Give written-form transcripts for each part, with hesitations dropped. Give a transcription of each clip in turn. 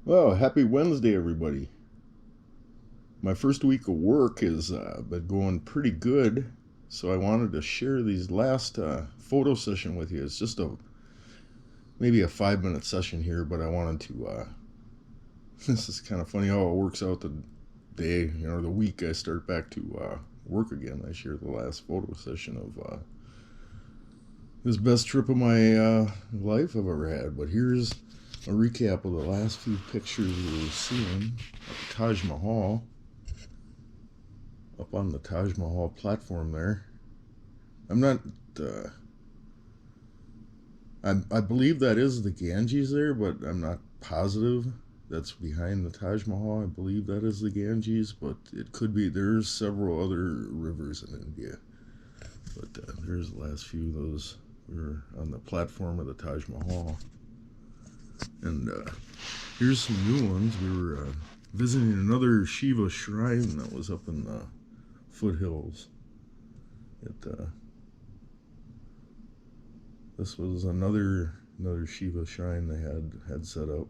Well, happy Wednesday, everybody. My first week of work has been going pretty good, so I wanted to share these last photo session with you. It's just maybe a 5 minute session here, but I wanted to. This is kind of funny how it works out the day, the week I start back to work again. I share the last photo session of this best trip of my life I've ever had. But here's a recap of the last few pictures we were seeing at the Taj Mahal. Up on the Taj Mahal platform there. I'm not. Uh, I believe that is the Ganges there, but I'm not positive. That's behind the Taj Mahal. I believe that is the Ganges, but it could be. There's several other rivers in India, but there's the last few of those. We were on the platform of the Taj Mahal, and here's some new ones. We were visiting another Shiva shrine that was up in the foothills. This was another Shiva shrine they had set up.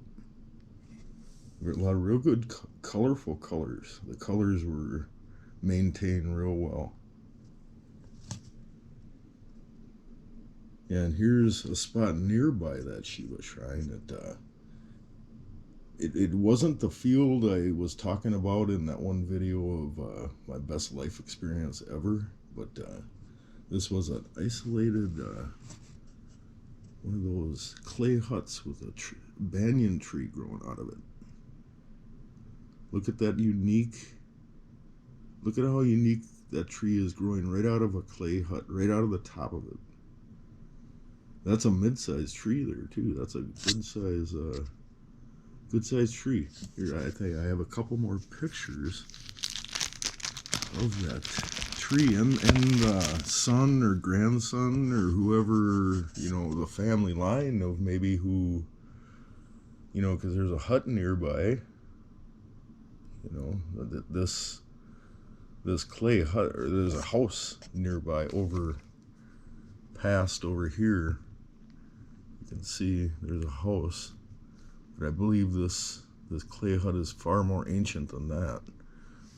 A lot of real good, colorful colors. The colors were maintained real well. And here's a spot nearby that Shiva shrine that it wasn't the field I was talking about in that one video of my best life experience ever, but this was an isolated one of those clay huts with a banyan tree growing out of it. Look at that unique. Look at how unique that tree is growing right out of a clay hut, right out of the top of it. That's a mid-sized tree there too. That's a good size tree. Here, I tell you, I have a couple more pictures of that tree and son or grandson or whoever, the family line of maybe who, because there's a hut nearby. This clay hut, or there's a house nearby past over here. You can see there's a house, but I believe this clay hut is far more ancient than that,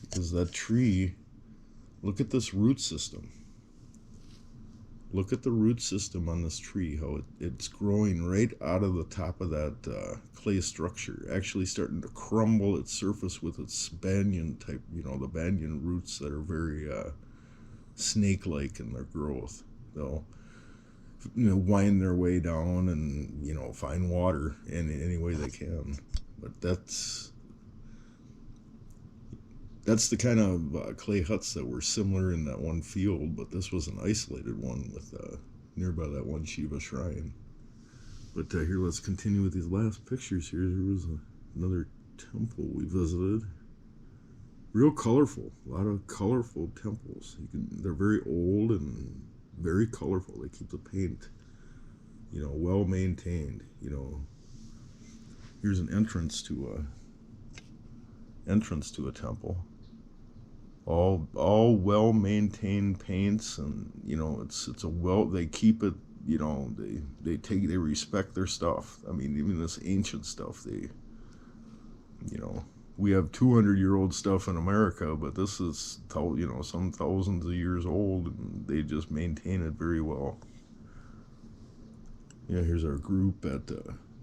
because that tree. Look at this root system. Look at the root system on this tree, how it's growing right out of the top of that clay structure, actually starting to crumble its surface with its banyan type, the banyan roots that are very snake-like in their growth. They'll wind their way down and find water in any way they can. But that's the kind of clay huts that were similar in that one field, but this was an isolated one with nearby that one Shiva shrine. But here, let's continue with these last pictures here. There was another temple we visited. Real colorful, a lot of colorful temples. They're very old and very colorful. They keep the paint, well maintained. Here's an entrance to a temple. All well maintained paints, and it's they keep it, they respect their stuff. I mean, even this ancient stuff, we have 200-year-old stuff in America, but this is some thousands of years old, and they just maintain it very well. Here's our group at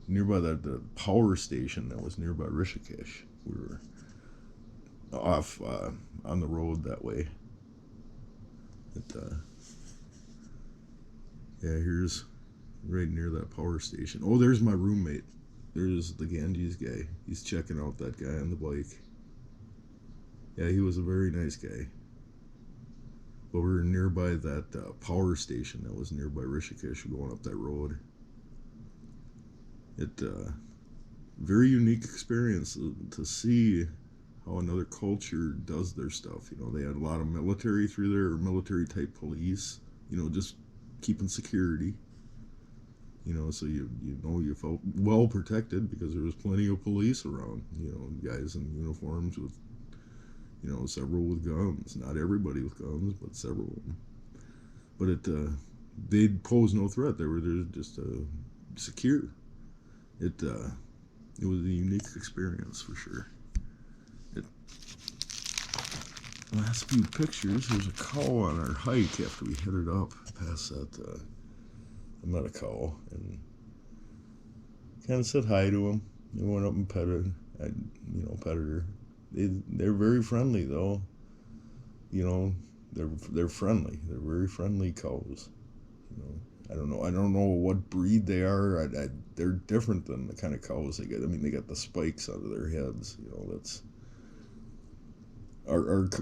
nearby the power station that was nearby Rishikesh. We were off on the road that way. Here's right near that power station. Oh, there's my roommate. There's the Ganges guy. He's checking out that guy on the bike. Yeah, he was a very nice guy. But we were nearby that power station that was nearby Rishikesh, going up that road. Very unique experience to see how another culture does their stuff. They had a lot of military through there, or military type police, just keeping security. So you felt well protected because there was plenty of police around, guys in uniforms with, several with guns. Not everybody with guns, but several of them. But they posed no threat. They were just secure. it was a unique experience for sure. Last few pictures, there's a cow on our hike after we headed up past that. I met a cow and kind of said hi to him. I went up and petted, petted her. They're very friendly though. They're friendly. They're very friendly cows. I don't know what breed they are. They're different than the kind of cows they get. I mean, they got the spikes under their heads. That's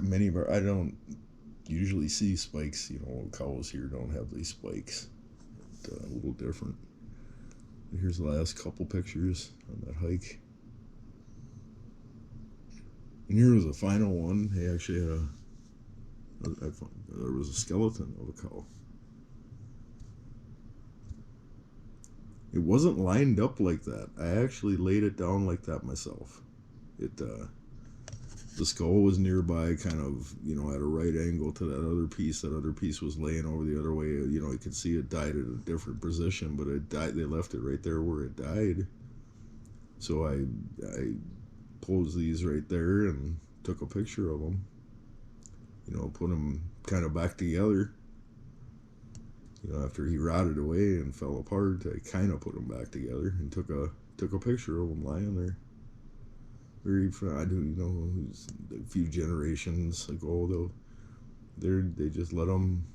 many of our. I don't usually see spikes. Cows here don't have these spikes. A little different. And here's the last couple pictures on that hike. And here was the final one. They actually had there was a skeleton of a cow. It wasn't lined up like that. I actually laid it down like that myself. The skull was nearby, kind of, at a right angle to that other piece. That other piece was laying over the other way. You could see it died at a different position, but it died. They left it right there where it died. So I posed these right there and took a picture of them. Put them kind of back together. After he rotted away and fell apart, I kind of put them back together and took a picture of them lying there. I do, a few generations ago, they just let them,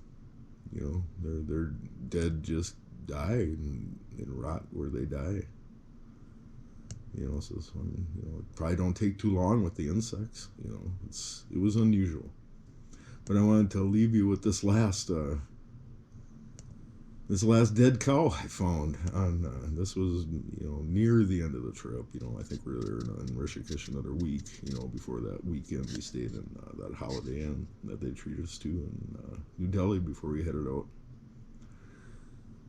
they're dead, just die and rot where they die. So this one, it probably don't take too long with the insects. It was unusual. But I wanted to leave you with this last dead cow I found on. This was near the end of the trip. I think we were there in Rishikesh another week. Before that weekend we stayed in that Holiday Inn that they treated us to in New Delhi before we headed out.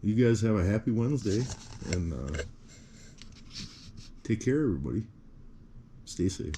You guys have a happy Wednesday and take care, everybody. Stay safe.